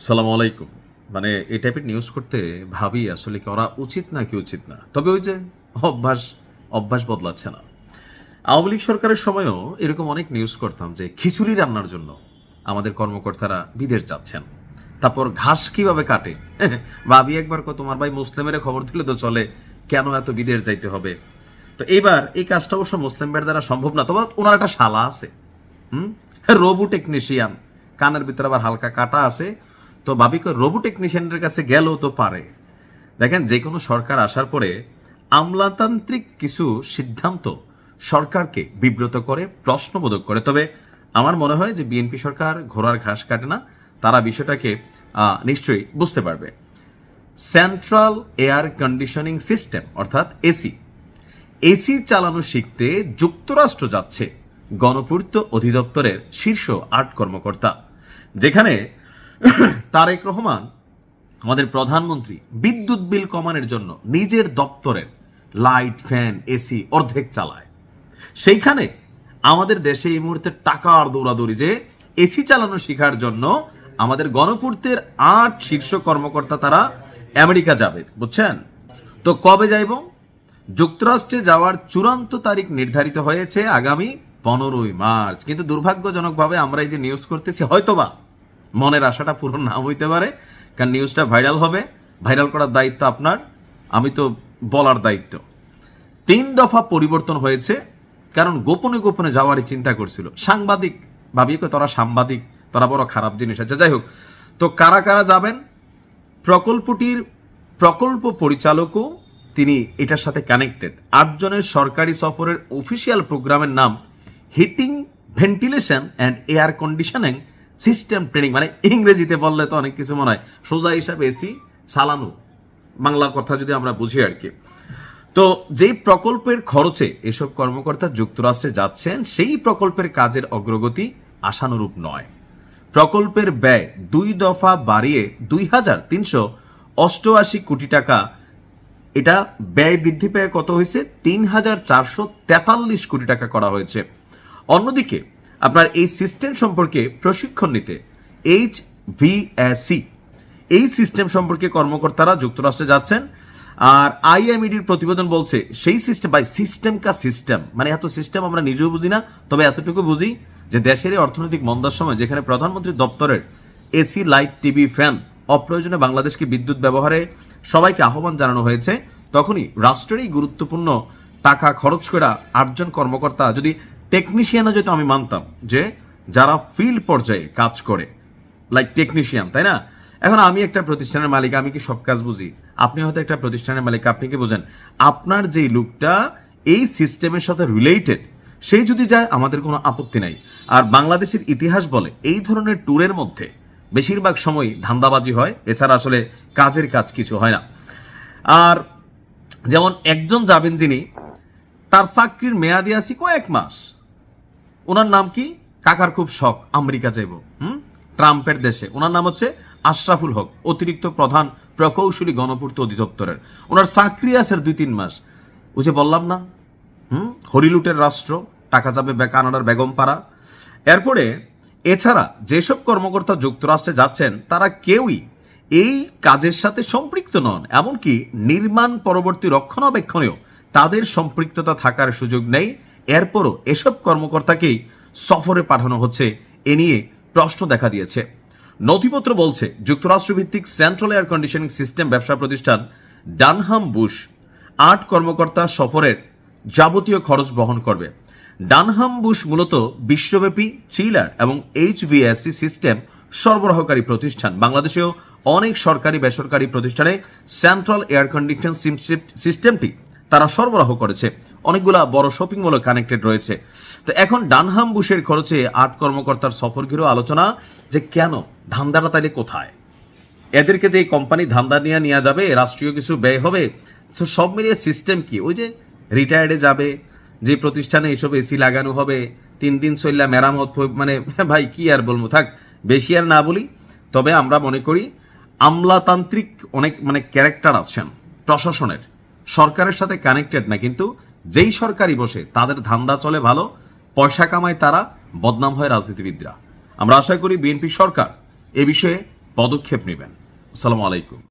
সালাম আলাইকুম। মানে এই টাইপের নিউজ করতে ভাবি আসলে করা উচিত নাকি উচিত না। তবে ওই যে অভ্যাস অভ্যাস বদলাচ্ছে না। আওয়ামী লীগ সরকারের সময়ও এরকম অনেক নিউজ করতাম যে খিচুড়ি রান্নার জন্য আমাদের কর্মকর্তারা বিদেশ যাচ্ছেন। তারপর ঘাস কিভাবে কাটে ভাবি একবার তোমার ভাই মুসলিমের খবর দিলে তো চলে, কেন এত বিদেশ যাইতে হবে। তো এইবার এই কাজটা অবশ্য মুসলিম ভাইয়ের দ্বারা সম্ভব না, তবে ওনার একটা শালা আছে, রোবো টেকনিশিয়ান, কানের ভিতরে আবার হালকা কাটা আছে। তো ভাবি রোবো টেকনিশিয়ানের কাছে গেলেও তো পারে। দেখেন, যে কোনো সরকার আসার পরে আমলাতান্ত্রিক কিছু সিদ্ধান্ত সরকারকে বিব্রত করে, প্রশ্নবোধক করে। তবে আমার মনে হয় যে বিএনপি সরকার ঘোড়ার ঘাস কাটে না, তারা বিষয়টাকে নিশ্চয়ই বুঝতে পারবে। সেন্ট্রাল এয়ার কন্ডিশনিং সিস্টেম অর্থাৎ এসি এসি চালানো শিখতে যুক্তরাষ্ট্র যাচ্ছে গণপূর্ত অধিদপ্তরের শীর্ষ ৮ কর্মকর্তা, যেখানে তারেক রহমান আমাদের প্রধানমন্ত্রী বিদ্যুৎ বিল কমানোর জন্য নিজের দপ্তরের লাইট ফ্যান এসি অর্ধেক চালায়। সেইখানে আমাদের দেশে এই মুহূর্তে টাকার দৌড়াদৌড়ি যে এসি চালানো শেখার জন্য আমাদের গণপূর্তের ৮ শীর্ষ কর্মকর্তা তারা আমেরিকা যাবে, বুঝছেন? তো কবে যাইব? যুক্তরাষ্ট্রে যাওয়ার চূড়ান্ত তারিখ নির্ধারিত হয়েছে আগামী 15ই মার্চ। কিন্তু দুর্ভাগ্যজনকভাবে আমরা এই যে নিউজ করতেছি, হয়তোবা মনের আশাটা পূরণ না হইতে পারে, কারণ নিউজটা ভাইরাল হবে। ভাইরাল করার দায়িত্ব আপনার, আমি তো বলার দায়িত্ব। 3 দফা পরিবর্তন হয়েছে, কারণ গোপনে গোপনে যাওয়ারই চিন্তা করছিল সাংবাদিক। ভাবি তোরা সাংবাদিক, তোরা বড় খারাপ জিনিস আছে। যাই হোক, তো কারা কারা যাবেন? প্রকল্পটির প্রকল্প পরিচালকও তিনি এটার সাথে কানেক্টেড। 8 জনের সরকারি সফরের অফিসিয়াল প্রোগ্রামের নাম heating, ventilation and air conditioning system training. মানে ইংরেজিতে বললে তো অনেক কিছু মনে হয়, সোজা হিসাবে এসি চালানো, বাংলা কথা যদি আমরা বুঝি আর কি। তো যেই প্রকল্পের খরচে এসব কর্মকর্তা যুক্তরাষ্ট্রে যাচ্ছেন, সেই প্রকল্পের কাজের অগ্রগতি আশানুরূপ নয়। প্রকল্পের ব্যয় 2 দফা বাড়িয়ে 2,388 কোটি টাকা, এটা ব্যয় বৃদ্ধি পেয়ে কত হয়েছে? 3,443 কোটি টাকা করা হয়েছে। অন্যদিকে আপনার এই সিস্টেম সম্পর্কে প্রশিক্ষণ নিতে HVAC এই সিস্টেম সম্পর্কে কর্মকর্তারা যুক্তরাষ্ট্রে যাচ্ছেন। আর আইএমইডির প্রতিবেদন বলছে সেই সিস্টেম, বাই সিস্টেম কা সিস্টেম, মানে এত সিস্টেম আমরা নিজেও বুঝি না, তবে এতটুকু বুঝি যে দেশের এই অর্থনৈতিক মন্দার সময় যেখানে প্রধানমন্ত্রী দপ্তরের এসি, লাইট, টিভি, ফ্যান অপ্রয়োজনে বাংলাদেশকে বিদ্যুৎ ব্যবহারে সবাইকে আহ্বান জানানো হয়েছে, তখনই রাষ্ট্রের এই গুরুত্বপূর্ণ টাকা খরচ করা 8 জন কর্মকর্তা, যদি টেকনিশিয়ানও যেহেতু আমি মানতাম যে যারা ফিল্ড পর্যায়ে কাজ করে লাইক টেকনিশিয়ান, তাই না? এখন আমি একটা প্রতিষ্ঠানের মালিক, আমি কি সব কাজ বুঝি? আপনি হয়তো একটা প্রতিষ্ঠানের মালিক, আপনি কি বোঝেন? আপনার যেই লোকটা এই সিস্টেমের সাথে রিলেটেড, সেই যদি যায় আমাদের কোনো আপত্তি নাই। আর বাংলাদেশের ইতিহাস বলে এই ধরনের ট্যুরের মধ্যে বেশিরভাগ সময় ধান্দাবাজি হয়, এছাড়া আসলে কাজের কাজ কিছু হয় না। আর যেমন একজন যাবেন যিনি, তার চাকরির মেয়াদি আছে কয়েক মাস, ওনার নাম কি? কাকার খুব শখ আমেরিকা যাইব, ট্রাম্পের দেশে। ওনার নাম হচ্ছে আশরাফুল হক, অতিরিক্ত প্রধান প্রকৌশলী গণপূর্ত অধিদপ্তরের। ওনার চাকরি আছে 2-3 মাস। ওই যে বললাম না, হরিলুটের রাষ্ট্র, টাকা যাবে কানাডার বেগমপাড়া। এরপরে এছাড়া যেসব কর্মকর্তা যুক্তরাষ্ট্রে যাচ্ছেন তারা কেউই এই কাজের সাথে সম্পৃক্ত নন, এমনকি নির্মাণ পরবর্তী রক্ষণাবেক্ষণেও তাদের সম্পৃক্ততা থাকার সুযোগ নেই। এরপরও এসব কর্মকর্তাকেই সফরে পাঠানো হচ্ছে, এ নিয়ে প্রশ্ন দেখা দিয়েছে। নথিপত্র বলছে যুক্তরাষ্ট্রভিত্তিক সেন্ট্রাল এয়ার কন্ডিশনিং সিস্টেম ব্যবসা প্রতিষ্ঠান ডানহাম বুশ 8 কর্মকর্তা সফরের যাবতীয় খরচ বহন করবে। ডানহাম বুশ মূলত বিশ্বব্যাপী চিলার এবং HVAC সিস্টেম সরবরাহকারী প্রতিষ্ঠান। বাংলাদেশেও অনেক সরকারি বেসরকারি প্রতিষ্ঠানে সেন্ট্রাল এয়ার কন্ডিশন সিস্টেমটি তারা সরবরাহ করেছে, অনেকগুলা বড় শপিং মলে কানেক্টেড রয়েছে। তো এখন ডানহাম বুশের খরচে 8 কর্মকর্তার সফর ঘিরেও আলোচনা, যে কেন ধান্দাটা তাইলে কোথায়? এদেরকে যে কোম্পানি ধান্দা নিয়ে যাবে, রাষ্ট্রীয় কিছু ব্যয় হবে, তো সব মিলিয়ে সিস্টেম কি? ওই যে রিটায়ার্ডে যাবে, যে প্রতিষ্ঠানে এইসব এসি লাগানো হবে, 3 দিন চললা মেরামত, মানে ভাই কি আর বলবো, থাক বেশি আর না বলি। তবে আমরা মনে করি আমলাতান্ত্রিক অনেক ক্যারেক্টার আছেন প্রশাসনের, সরকারের সাথে কানেক্টেড না, কিন্তু যেই সরকারি বসে তাদের ধান্দা চলে ভালো, পয়সা কামায় তারা, বদনাম হয় রাজনীতিবিদরা। আমরা আশা করি বিএনপি সরকার এ বিষয়ে পদক্ষেপ নেবেন। আসসালামু আলাইকুম।